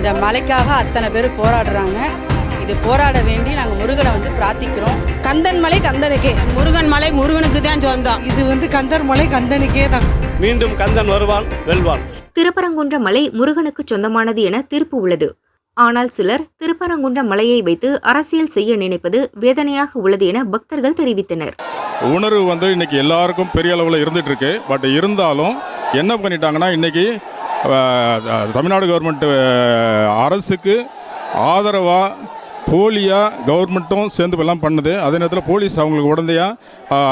இந்த மலைக்காக அத்தனை பேர் போராடுறாங்க. இது போராட வேண்டி நாங்கள் முருகனை பிரார்த்திக்கிறோம். கந்தன் மலை கந்தனுக்கே, முருகன் மலை முருகனுக்கு தான் சொந்தம். இது கந்தர் மலை கந்தனுக்கே தான். மீண்டும் கந்தன் வருவான், வெல்வான். திருப்பரங்குன்ற மலை முருகனுக்கு சொந்தமானது என தீர்ப்பு உள்ளது. ஆனால் சிலர் திருப்பரங்குன்ற மலையை வைத்து அரசியல் செய்ய நினைப்பது வேதனையாக உள்ளது என பக்தர்கள் தெரிவித்தனர். உணர்வு இன்னைக்கு எல்லாருக்கும் பெரிய அளவில் இருந்துட்டு இருக்கு. பட் இருந்தாலும் என்ன பண்ணிட்டாங்கன்னா இன்னைக்கு தமிழ்நாடு கவர்மெண்ட் அரசுக்கு ஆதரவாக போலியாக கவர்மெண்ட்டும் சேர்ந்து எல்லாம் பண்ணுது. அதே நேரத்தில் போலீஸ் அவங்களுக்கு உடந்தையாக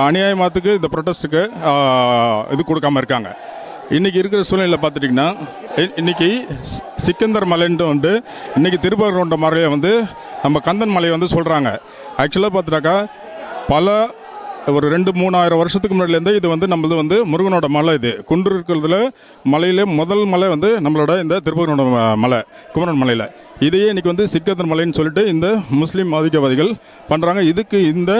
அநியாயமாத்துக்கு இந்த ப்ரொட்டஸ்ட்டுக்கு இது கொடுக்காமல் இருக்காங்க. இன்றைக்கி இருக்கிற சூழ்நிலையில் பார்த்துட்டிங்கன்னா இன்றைக்கி சிக்கந்தர் மலைன்ட்டு இன்றைக்கி திருப்பரங்குன்ற மலையை நம்ம கந்தன் மலையை சொல்கிறாங்க. ஆக்சுவலாக பார்த்துட்டாக்கா பல ஒரு 2-3 வருஷத்துக்கு முன்னாடிலேருந்து இது நம்மளது முருகனோட மலை. இது குன்று இருக்கிறதுல மலையிலே முதல் மலை நம்மளோட இந்த திருப்பரங்குன்ற மலை, குமரன் மலையில். இதையே இன்றைக்கி சிக்கந்தர் மலைன்னு சொல்லிட்டு இந்த முஸ்லீம் ஆதிக்கவாதிகள் பண்ணுறாங்க. இதுக்கு இந்த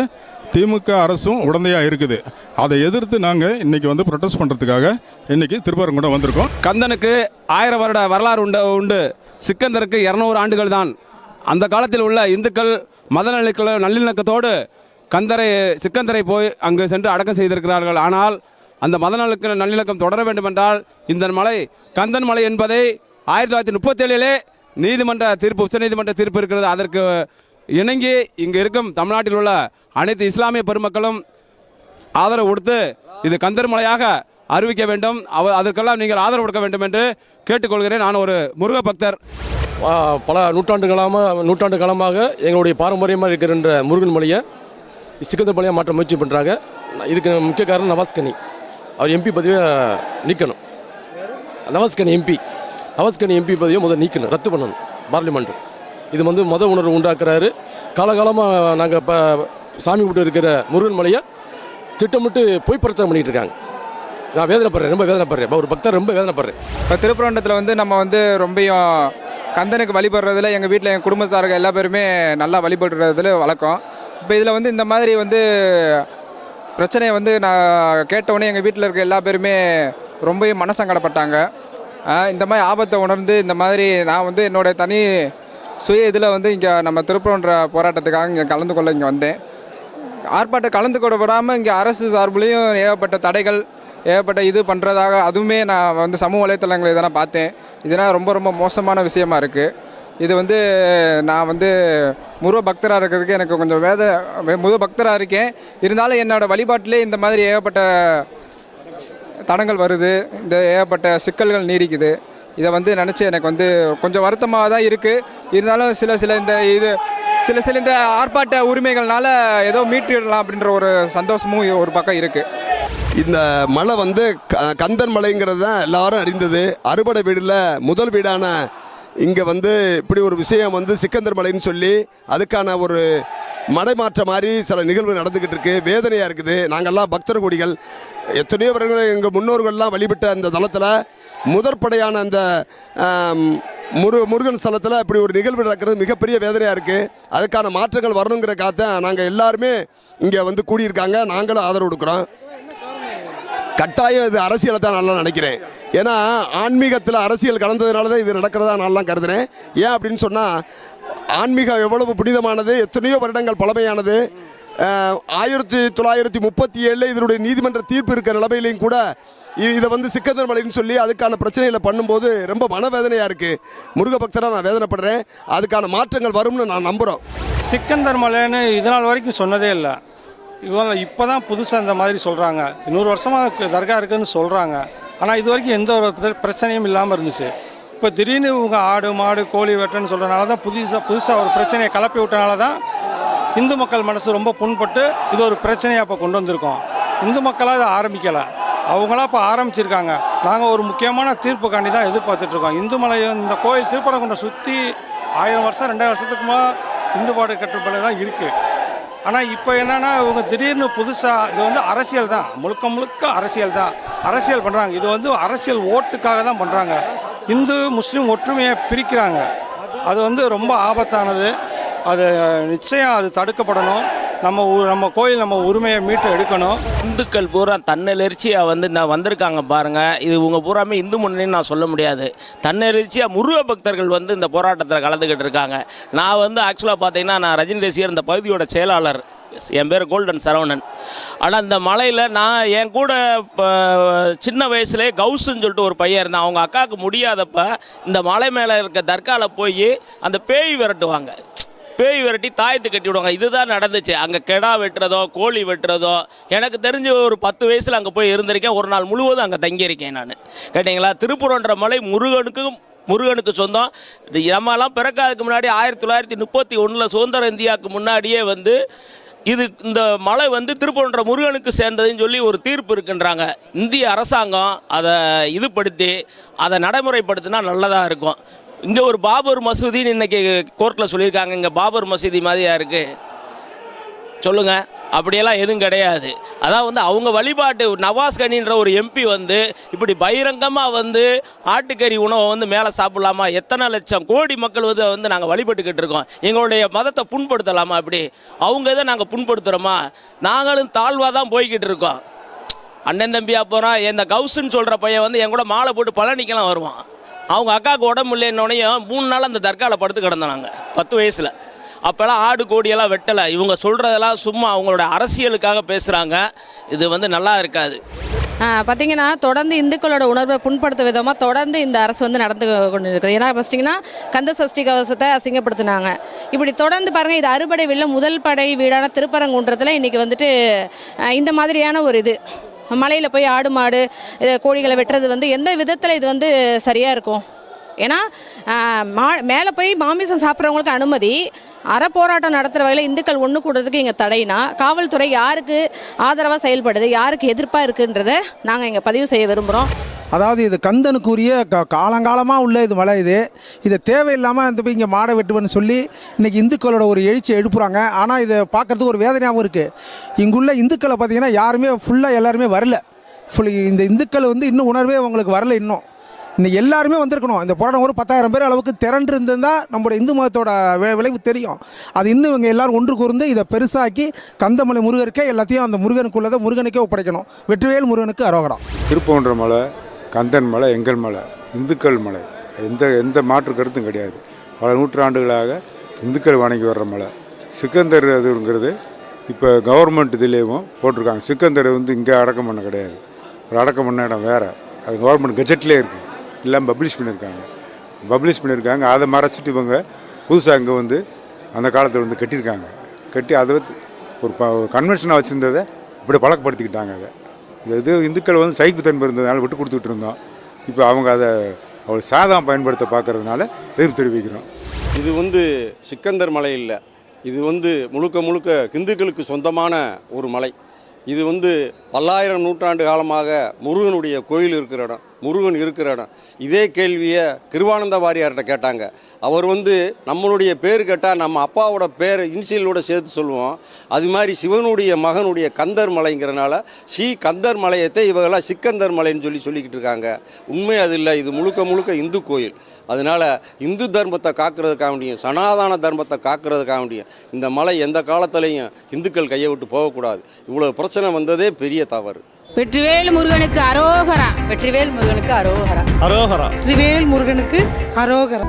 திமுக அரசும் உடந்தையாக இருக்குது. அதை எதிர்த்து நாங்கள் இன்றைக்கி ப்ரொட்டஸ்ட் பண்ணுறதுக்காக இன்றைக்கி திருப்பரங்குன்றம் வந்திருக்கோம். கந்தனுக்கு 1000 வருட வரலாறு உண்டு. சிக்கந்தருக்கு 200 ஆண்டுகள் தான். அந்த காலத்தில் உள்ள இந்துக்கள் நல்லிணக்கத்தோடு சிக்கந்தரை போய் அங்கு சென்று அடக்கம் செய்திருக்கிறார்கள். ஆனால் அந்த நல்லிணக்கம் தொடர வேண்டுமென்றால் இந்த மலை கந்தன் மலை என்பதை 1937 உச்சநீதிமன்ற தீர்ப்பு இருக்கிறது. அதற்கு இணங்கி இங்கு இருக்கும் தமிழ்நாட்டில் உள்ள அனைத்து இஸ்லாமிய பெருமக்களும் ஆதரவு கொடுத்து இது கந்தர் மலையாக அறிவிக்க வேண்டும். அதற்கெல்லாம் நீங்கள் ஆதரவு கொடுக்க வேண்டும் என்று கேட்டுக்கொள்கிறேன். நான் ஒரு முருக பக்தர். பல நூற்றாண்டு காலமாக எங்களுடைய பாரம்பரியமாக இருக்கின்ற முருகன் மலையை சிக்கந்தர் மலையாக மாற்ற முயற்சி பண்ணுறாங்க. இதுக்கு முக்கிய காரணம் நவாஸ்கனி. அவர் எம்பி பதவியை நீக்கணும். நவாஸ்கனி எம்பி பதவியை முதல் நீக்கணும், ரத்து பண்ணணும் பார்லிமெண்ட். இது மத உணர்வு உண்டாக்குறாரு. காலகாலமாக நாங்கள் இப்போ சாமி விட்டு இருக்கிற முருகன் மலையை திட்டமிட்டு போய் பிரச்சாரம் பண்ணிகிட்டு இருக்காங்க. நான் ரொம்ப வேதனைப்படுறேன். ஒரு பக்தர் ரொம்ப வேதனைப்படுறேன். இப்போ திருப்பரங்குன்றத்தில் நம்ம ரொம்பையும் கந்தனுக்கு வழிபடுறதுல எங்கள் வீட்டில் எங்கள் குடும்பத்தார்கள் எல்லா பேருமே நல்லா வழிபடுறதுல வழக்கம். இப்போ இதில் இந்த மாதிரி பிரச்சனையை நான் கேட்டவுடனே எங்கள் வீட்டில் இருக்க எல்லா பேருமே ரொம்பவும் மனசங்கடப்பட்டாங்க. இந்த மாதிரி ஆபத்தை உணர்ந்து இந்த மாதிரி நான் என்னோடய தனி சுய இதில் இங்கே நம்ம திருப்பரங்குன்ற போராட்டத்துக்காக இங்கே கலந்து கொள்ள இங்கே வந்தேன். ஆர்ப்பாட்டம் கலந்து கொள்ள விடாமல் இங்கே அரசு சார்புலேயும் ஏகப்பட்ட தடைகள் ஏகப்பட்ட இது பண்ணுறதாக அதுவுமே நான் சமூக வலைத்தளங்கள் இதெல்லாம் பார்த்தேன். இதெல்லாம் ரொம்ப ரொம்ப மோசமான விஷயமா இருக்குது. இது நான் முருக பக்தராக இருக்கிறதுக்கு எனக்கு கொஞ்சம் முருக பக்தராக இருக்கேன். இருந்தாலும் என்னோடய வழிபாட்டிலே இந்த மாதிரி ஏகப்பட்ட தடங்கள் வருது, இந்த ஏகப்பட்ட சிக்கல்கள் நீடிக்குது. இதை நினச்சி எனக்கு கொஞ்சம் வருத்தமாக தான் இருக்குது. இருந்தாலும் சில இந்த ஆர்ப்பாட்ட உரிமைகள்னால ஏதோ மீட்டிடலாம் அப்படின்ற ஒரு சந்தோஷமும் ஒரு பக்கம் இருக்குது. இந்த மலை கந்தன் மலைங்கிறது தான் எல்லாரும் அறிந்தது. அறுபடை வீடில் முதல் வீடான இங்கே இப்படி ஒரு விஷயம் சிக்கந்தர் மலைன்னு சொல்லி அதுக்கான ஒரு மடைமாற்ற மாதிரி சில நிகழ்வு நடந்துக்கிட்டு இருக்கு. வேதனையாக இருக்குது. நாங்கள்லாம் பக்தர் கொடிகள் எத்தனையோ வருடங்கள் எங்கள் முன்னோர்கள்லாம் வழிபட்ட அந்த தளத்தில் முதற்படையான அந்த முருகன் ஸ்தலத்தில் இப்படி ஒரு நிகழ்வு நடக்கிறது மிகப்பெரிய வேதனையாக இருக்குது. அதுக்கான மாற்றங்கள் வரணுங்கிற காத்த நாங்கள் எல்லாருமே இங்கே கூடியிருக்காங்க. நாங்களும் ஆதரவு கொடுக்குறோம். கட்டாயம் இது அரசியலை தான் நான் நினைக்கிறேன். ஏன்னா ஆன்மீகத்தில் அரசியல் கலந்ததுனால தான் இது நடக்கிறதா நான்லாம் கருதுனேன். ஏன் அப்படின்னு சொன்னால் ஆன்மீகம் எவ்வளவு புனிதமானது, எத்தனையோ வருடங்கள் பழமையானது. 1937 இதனுடைய நீதிமன்ற தீர்ப்பு இருக்கிற நிலைமையிலையும் கூட இதை சிக்கந்தர் மலைன்னு சொல்லி அதுக்கான பிரச்சனைகளை பண்ணும்போது ரொம்ப மனவேதனையாக இருக்குது. முருக பக்தராக நான் வேதனைப்படுறேன். அதுக்கான மாற்றங்கள் வரும்னு நான் நம்புகிறோம். சிக்கந்தர் மலைன்னு இதனால் வரைக்கும் சொன்னதே இல்லை. இவங்க இப்போ தான் புதுசாக இந்த மாதிரி சொல்கிறாங்க. 100 வருஷமாக தர்கா இருக்குதுன்னு சொல்கிறாங்க. ஆனால் இது வரைக்கும் எந்த ஒரு பிரச்சனையும் இல்லாமல் இருந்துச்சு. இப்போ திடீர்னு இவங்க ஆடு மாடு கோழி வெட்டுன்னு சொல்கிறனால தான் புதுசாக ஒரு பிரச்சனையை கிளப்பி விட்டனால தான் இந்து மக்கள் மனசு ரொம்ப புண்பட்டு இது ஒரு பிரச்சனையாக இப்போ கொண்டு வந்திருக்கோம். இந்து மக்களாக இதை ஆரம்பிக்கலை, அவங்களாம் இப்போ ஆரம்பிச்சிருக்காங்க. நாங்கள் ஒரு முக்கியமான தீர்ப்புக்காண்டி தான் எதிர்பார்த்துட்ருக்கோம். இந்து மலை இந்த கோயில் திருப்பரங்குன்றம் சுற்றி 1000 வருஷம் 2000 வருஷத்துக்கு இந்து பாடு கட்டுப்பாடு தான் இருக்குது. ஆனால் இப்போ என்னென்னா இவங்க திடீர்னு புதுசாக இது அரசியல் தான், முழுக்க அரசியல் தான். அரசியல் பண்ணுறாங்க. இது அரசியல் ஓட்டுக்காக தான் பண்ணுறாங்க. இந்து முஸ்லீம் ஒற்றுமையை பிரிக்கிறாங்க. அது ரொம்ப ஆபத்தானது. அது நிச்சயம் அது தடுக்கப்படணும். நம்ம கோயில் நம்ம உரிமையை மீட்டு எடுக்கணும். இந்துக்கள் பூரா தன்னெழுச்சியாக வந்து இந்த வந்திருக்காங்க பாருங்கள். இது இவங்க பூராமே இந்து முன்னணின்னு நான் சொல்ல முடியாது. தன்னெழுச்சியாக முருக பக்தர்கள் வந்து இந்த போராட்டத்தில் கலந்துக்கிட்டு இருக்காங்க. நான் வந்து ஆக்சுவலாக பார்த்தீங்கன்னா நான் ரஜினி ரசிகர், இந்த பகுதியோட செயலாளர். என் பேர் கோல்டன் சரவணன். ஆனால் இந்த மலையில் நான் என் கூட இப்போ சின்ன வயசுலேயே கவுசுன்னு சொல்லிட்டு ஒரு பையன் இருந்தான். அவங்க அக்காவுக்கு முடியாதப்ப இந்த மலை மேலே இருக்க தர்காவில் போய் அந்த பேய் விரட்டுவாங்க. பேய் விரட்டி தாயத்து கட்டி விடுவாங்க. இதுதான் நடந்துச்சு. அங்கே கெடா வெட்டுறதோ கோழி வெட்டுறதோ எனக்கு தெரிஞ்ச ஒரு 10 வயசில் அங்கே போய் இருந்திருக்கேன். ஒரு நாள் முழுவதும் அங்கே தங்கியிருக்கேன் நான். கேட்டிங்களா, திருப்பூரன்ற மலை முருகனுக்கு சொந்தம். நம்மலாம் பிறக்காதுக்கு முன்னாடி 1931 சுதந்திர இந்தியாவுக்கு முன்னாடியே வந்து இந்த மலை வந்து திருப்பூரன்ற முருகனுக்கு சேர்ந்ததுன்னு சொல்லி ஒரு தீர்ப்பு இருக்குன்றாங்க. இந்திய அரசாங்கம் அதை இதுபடுத்தி அதை நடைமுறைப்படுத்தினா நல்லதாக இருக்கும். இங்கே ஒரு பாபர் மசூதின்னு இன்றைக்கி கோர்ட்டில் சொல்லியிருக்காங்க. இங்கே பாபர் மசூதி மாதிரியா இருக்குது சொல்லுங்கள்? அப்படியெல்லாம் எதுவும் கிடையாது. அதான் வந்து அவங்க வழிபாட்டு நவாஸ் கனின்ற ஒரு எம்பி வந்து இப்படி பகிரங்கமாக வந்து ஆட்டுக்கறி உணவை வந்து மேலே சாப்பிட்லாமா? எத்தனை லட்சம் கோடி மக்கள் வந்து நாங்கள் வழிபட்டுக்கிட்டு இருக்கோம். எங்களுடைய மதத்தை புண்படுத்தலாமா? அப்படி அவங்க இதை நாங்கள் புண்படுத்துகிறோமா? நாங்களும் தாழ்வாக தான் போய்கிட்டு இருக்கோம். அண்ணன் தம்பியாக போகிறோம். இந்த கவுசுன்னு சொல்கிற பையன் வந்து என் கூட மாலை போட்டு பழனிக்கெல்லாம் வருவான். அவங்க அக்காவுக்கு உடம்பு இல்லைன்னொன்னையும் 3 நாள் அந்த தர்காவில் படுத்து கிடந்தோம் நாங்கள் 10 வயசில். அப்போல்லாம் ஆடு கோடியெல்லாம் வெட்டலை. இவங்க சொல்கிறதெல்லாம் சும்மா அவங்களோட அரசியலுக்காக பேசுகிறாங்க. இது வந்து நல்லா இருக்காது. பார்த்தீங்கன்னா தொடர்ந்து இந்துக்களோட உணர்வை புண்படுத்த விதமாக தொடர்ந்து இந்த அரசு வந்து நடந்து கொண்டு இருக்குது. ஏன்னா ஃபஸ்ட்டிங்கன்னா கந்த சஷ்டி கவசத்தை அசிங்கப்படுத்தினாங்க. இப்படி தொடர்ந்து பாருங்கள், இது அறுபடை வீட்டில் முதல் படை வீடான திருப்பரங்குன்றத்தில் இன்றைக்கி வந்துட்டு இந்த மாதிரியான ஒரு இது மலையில் போய் ஆடு மாடு கோழிகளை வெட்டுறது வந்து எந்த விதத்தில் இது வந்து சரியாக இருக்கும்? ஏன்னா மேலே போய் மாமிசம் சாப்பிட்றவங்களுக்கு அனுமதி, அறப்போராட்டம் நடத்துகிற வகையில் இந்துக்கள் ஒன்று கூடுறதுக்கு இங்கே தடைனா காவல்துறை யாருக்கு ஆதரவாக செயல்படுது, யாருக்கு எதிர்ப்பாக இருக்குன்றதை நாங்கள் இங்கே பதிவு செய்ய விரும்புகிறோம். அதாவது இது கந்தனுக்குரிய காலங்காலமாக உள்ள இது மலை. இதை தேவையில்லாமல் இந்த போய் இங்கே மாடை வெட்டுவன்னு சொல்லி இன்றைக்கி இந்துக்களோட ஒரு எழுச்சியை எழுப்புறாங்க. ஆனால் இதை பார்க்குறதுக்கு ஒரு வேதனையாகவும் இருக்குது. இங்குள்ள இந்துக்களை பார்த்திங்கன்னா யாருமே ஃபுல்லாக எல்லாருமே வரல. இந்த இந்துக்கள் வந்து இன்னும் உணர்வே அவங்களுக்கு வரல. இன்னும் இன்னைக்கு எல்லாருமே வந்திருக்கணும். இந்த போராட்டம் ஒரு 10,000 பேர் அளவுக்கு திரண்டு இருந்திருந்தால் நம்மளோட இந்து மதத்தோட விளைவு தெரியும். அது இன்னும் இவங்க எல்லோரும் ஒன்று கூர்ந்து இதை பெருசாக்கி கந்தமலை முருகருக்கே எல்லாத்தையும் அந்த முருகனுக்குள்ளதை முருகனுக்கே ஒப்படைக்கணும். வெற்றிவேல் முருகனுக்கு அரோகரா. திருப்பூன்ற மலை, கந்தன் மலை எங்கள் மலை, இந்துக்கள் மலை. எந்த மாற்று கருத்தும் கிடையாது. பல நூற்றாண்டுகளாக இந்துக்கள் வணங்கி வர்ற மலை. சிக்கந்தர் அதுங்கிறது இப்போ கவர்மெண்ட் இதுலேயும் போட்டிருக்காங்க. சிக்கந்தர் வந்து இங்கே அடக்கம் பண்ண கிடையாது. ஒரு அடக்கம் பண்ண இடம் வேறு. அது கவர்மெண்ட் கெஜெட்லேயே இருக்குது. எல்லாம் பப்ளிஷ் பண்ணியிருக்காங்க. அதை மறைச்சிட்டு இவங்க புதுசாக இங்கே வந்து அந்த காலத்தில் வந்து கட்டியிருக்காங்க. கட்டி அதை ஒரு கன்வென்ஷனாக வச்சுருந்ததை இப்படி பழக்கப்படுத்திக்கிட்டாங்க. இது இந்துக்கள் வந்து சைக்குத்தன்மை இருந்ததுனால விட்டு கொடுத்துக்கிட்டு இருந்தோம். இப்போ அவங்க அதை அவ்வளோ சாதம் பயன்படுத்த பார்க்கறதுனால எதிர்ப்பு தெரிவிக்கிறோம். இது வந்து சிக்கந்தர் மலை இல்லை. இது வந்து முழுக்க இந்துக்களுக்கு சொந்தமான ஒரு மலை. இது வந்து பல்லாயிரம் நூற்றாண்டு காலமாக முருகனுடைய கோயில் இருக்கிற இடம், முருகன் இருக்கிற இடம். இதே கேள்வியை கிருவானந்த வாரியார்கிட்ட கேட்டாங்க. அவர் வந்து நம்மளுடைய பேர் கேட்டால் நம்ம அப்பாவோட பேர் இன்சியலோடு சேர்த்து சொல்லுவோம். அது மாதிரி சிவனுடைய மகனுடைய கந்தர் மலைங்கிறனால கந்தர் மலையத்தை இவங்கெல்லாம் சிக்கந்தர் மலைன்னு சொல்லிக்கிட்டு இருக்காங்க. உண்மை அது இல்லை. இது முழுக்க இந்து கோயில். அதனால் இந்து தர்மத்தை காக்கிறதுக்காக வேண்டியும், சனாதன தர்மத்தை காக்கிறதுக்காக வேண்டியும் இந்த மலை எந்த காலத்துலேயும் இந்துக்கள் கையை விட்டு போகக்கூடாது. இவ்வளோ பிரச்சனை வந்ததே பெரிய தவறு. வெற்றிவேல் முருகனுக்கு அரோகரா. வெற்றிவேல் முருகனுக்கு அரோகரா. வெற்றிவேல் முருகனுக்கு அரோகரா.